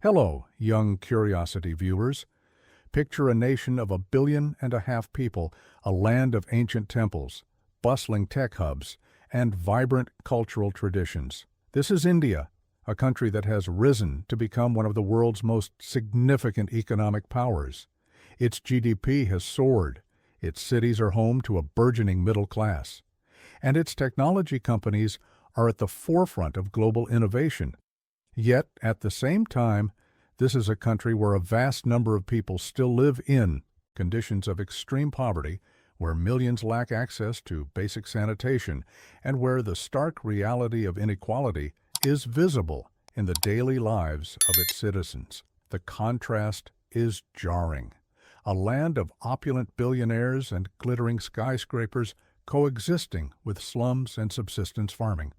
Hello, young curiosity viewers. Picture a nation of 1.5 billion people, a land of ancient temples, bustling tech hubs, and vibrant cultural traditions. This is India, a country that has risen to become one of the world's most significant economic powers. Its GDP has soared, its cities are home to a burgeoning middle class, and its technology companies are at the forefront of global innovation. Yet, at the same time, this is a country where a vast number of people still live in conditions of extreme poverty, where millions lack access to basic sanitation, and where the stark reality of inequality is visible in the daily lives of its citizens. The contrast is jarring. A land of opulent billionaires and glittering skyscrapers coexisting with slums and subsistence farming.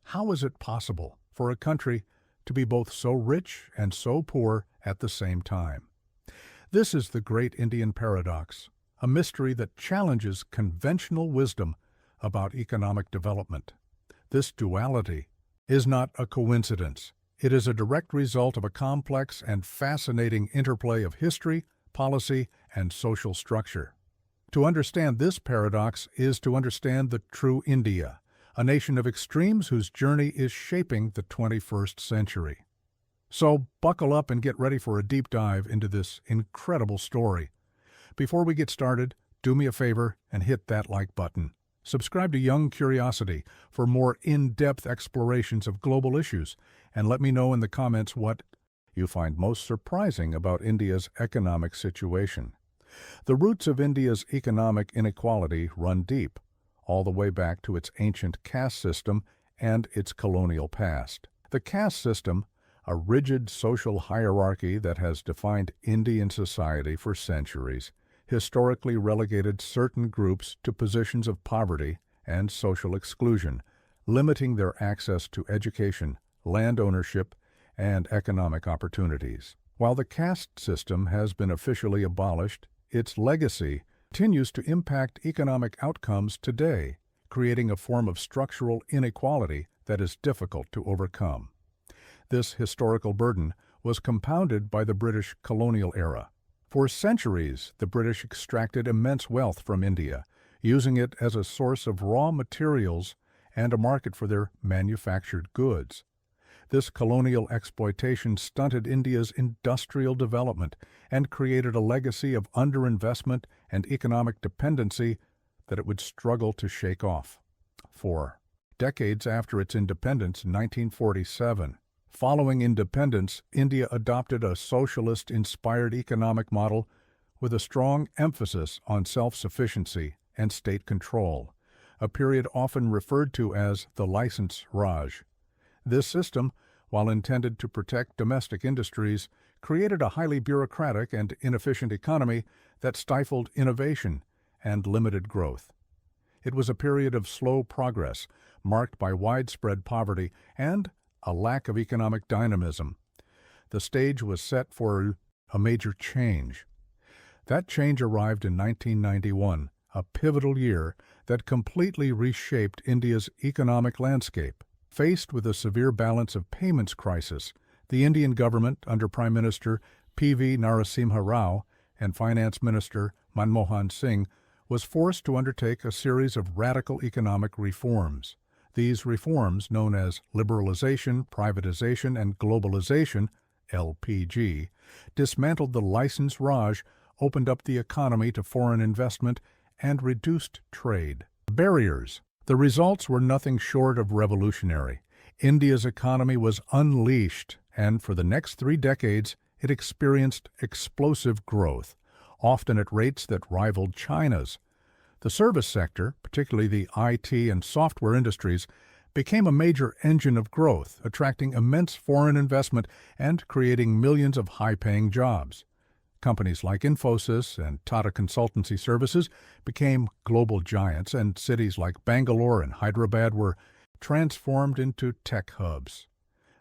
How is it possible for a country to be both so rich and so poor at the same time? This is the great Indian paradox, a mystery that challenges conventional wisdom about economic development. This duality is not a coincidence. It is a direct result of a complex and fascinating interplay of history, policy, and social structure. To understand this paradox is to understand the true India, a nation of extremes whose journey is shaping the 21st century. So buckle up and get ready for a deep dive into this incredible story. Before we get started, do me a favor and hit that like button. Subscribe to Young Curiosity for more in-depth explorations of global issues, and let me know in the comments what you find most surprising about India's economic situation. The roots of India's economic inequality run deep, all the way back to its ancient caste system and its colonial past. The caste system, a rigid social hierarchy that has defined Indian society for centuries, historically relegated certain groups to positions of poverty and social exclusion, limiting their access to education, land ownership, and economic opportunities. While the caste system has been officially abolished, its legacy continues to impact economic outcomes today, creating a form of structural inequality that is difficult to overcome. This historical burden was compounded by the British colonial era. For centuries, the British extracted immense wealth from India, using it as a source of raw materials and a market for their manufactured goods. This colonial exploitation stunted India's industrial development and created a legacy of underinvestment and economic dependency that it would struggle to shake off. For decades after its independence in 1947, following independence, India adopted a socialist-inspired economic model with a strong emphasis on self-sufficiency and state control, a period often referred to as the License Raj. This system, while intended to protect domestic industries, created a highly bureaucratic and inefficient economy that stifled innovation and limited growth. It was a period of slow progress, marked by widespread poverty and a lack of economic dynamism. The stage was set for a major change. That change arrived in 1991, a pivotal year that completely reshaped India's economic landscape. Faced with a severe balance of payments crisis, the Indian government under Prime Minister P.V. Narasimha Rao and Finance Minister Manmohan Singh was forced to undertake a series of radical economic reforms. These reforms, known as liberalization, privatization, and globalization, LPG, dismantled the License Raj, opened up the economy to foreign investment, and reduced trade barriers. The results were nothing short of revolutionary. India's economy was unleashed, and for the next 3 decades, it experienced explosive growth, often at rates that rivaled China's. The service sector, particularly the IT and software industries, became a major engine of growth, attracting immense foreign investment and creating millions of high-paying jobs. Companies like Infosys and Tata Consultancy Services became global giants, and cities like Bangalore and Hyderabad were transformed into tech hubs.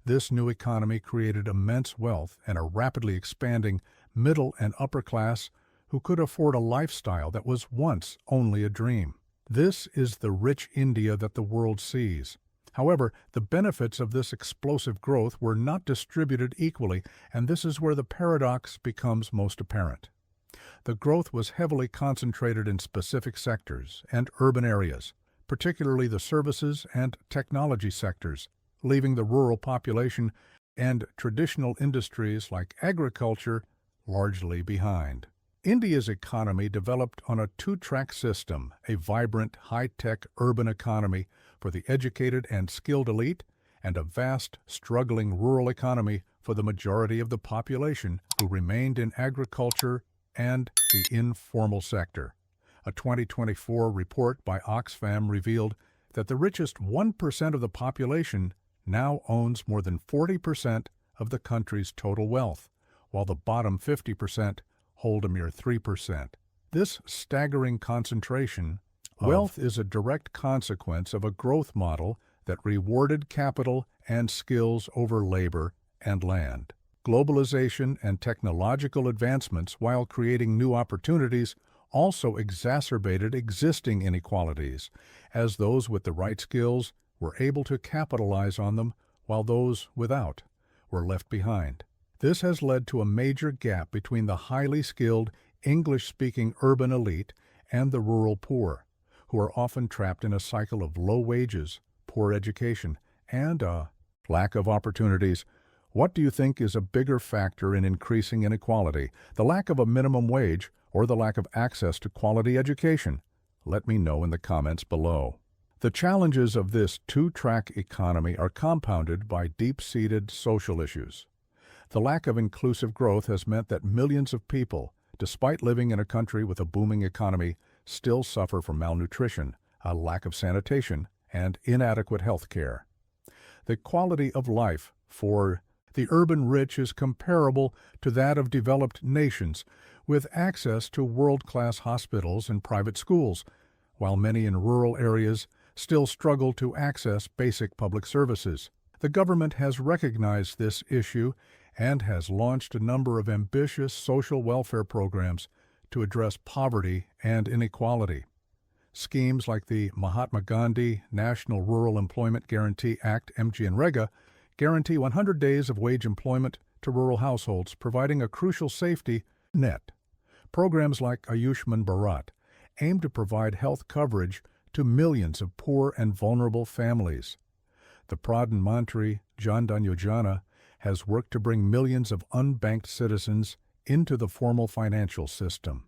This new economy created immense wealth and a rapidly expanding middle and upper class who could afford a lifestyle that was once only a dream. This is the rich India that the world sees, However, the benefits of this explosive growth were not distributed equally, and this is where the paradox becomes most apparent. The growth was heavily concentrated in specific sectors and urban areas, particularly the services and technology sectors, leaving the rural population and traditional industries like agriculture largely behind. India's economy developed on a two-track system, a vibrant, high-tech urban economy for the educated and skilled elite, and a vast, struggling rural economy for the majority of the population who remained in agriculture and the informal sector. A 2024 report by Oxfam revealed that the richest 1% of the population now owns more than 40% of the country's total wealth, while the bottom 50% hold a mere 3%. This staggering concentration of wealth is a direct consequence of a growth model that rewarded capital and skills over labor and land. Globalization and technological advancements, while creating new opportunities, also exacerbated existing inequalities, as those with the right skills were able to capitalize on them while those without were left behind. This has led to a major gap between the highly skilled, English-speaking urban elite and the rural poor, who are often trapped in a cycle of low wages, poor education, and a lack of opportunities. What do you think is a bigger factor in increasing inequality, the lack of a minimum wage or the lack of access to quality education? Let me know in the comments below. The challenges of this two-track economy are compounded by deep-seated social issues. The lack of inclusive growth has meant that millions of people, despite living in a country with a booming economy, still suffer from malnutrition, a lack of sanitation, and inadequate health care. The quality of life for the urban rich is comparable to that of developed nations, with access to world-class hospitals and private schools, while many in rural areas still struggle to access basic public services. The government has recognized this issue and has launched a number of ambitious social welfare programs to address poverty and inequality. Schemes like the Mahatma Gandhi National Rural Employment Guarantee Act (MGNREGA) guarantee 100 days of wage employment to rural households, providing a crucial safety net. Programs like Ayushman Bharat aim to provide health coverage to millions of poor and vulnerable families. The Pradhan Mantri Jan Dhan Yojana has worked to bring millions of unbanked citizens into the formal financial system.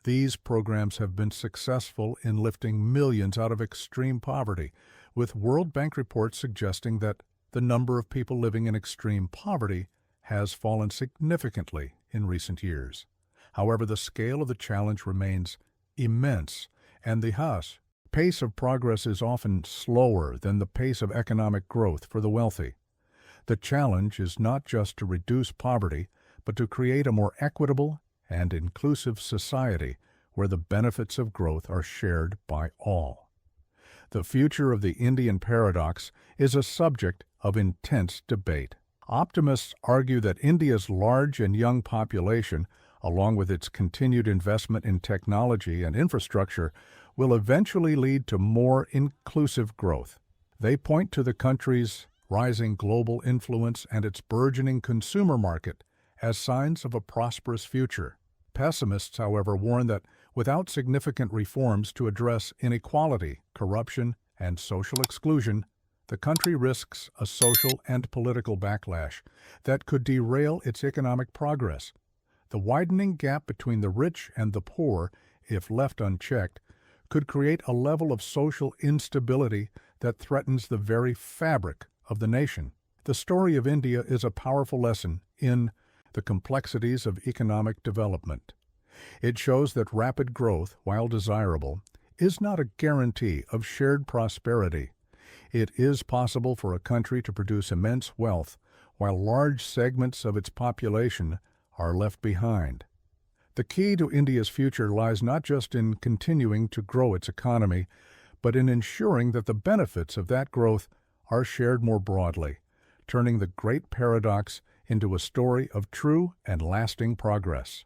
These programs have been successful in lifting millions out of extreme poverty, with World Bank reports suggesting that the number of people living in extreme poverty has fallen significantly in recent years. However, the scale of the challenge remains immense, and the pace of progress is often slower than the pace of economic growth for the wealthy. The challenge is not just to reduce poverty, but to create a more equitable and inclusive society where the benefits of growth are shared by all. The future of the Indian paradox is a subject of intense debate. Optimists argue that India's large and young population, along with its continued investment in technology and infrastructure, will eventually lead to more inclusive growth. They point to the country's rising global influence and its burgeoning consumer market as signs of a prosperous future. Pessimists, however, warn that without significant reforms to address inequality, corruption, and social exclusion, the country risks a social and political backlash that could derail its economic progress. The widening gap between the rich and the poor, if left unchecked, could create a level of social instability that threatens the very fabric of the nation. The story of India is a powerful lesson in the complexities of economic development. It shows that rapid growth, while desirable, is not a guarantee of shared prosperity. It is possible for a country to produce immense wealth while large segments of its population are left behind. The key to India's future lies not just in continuing to grow its economy, but in ensuring that the benefits of that growth are shared more broadly, turning the great paradox into a story of true and lasting progress.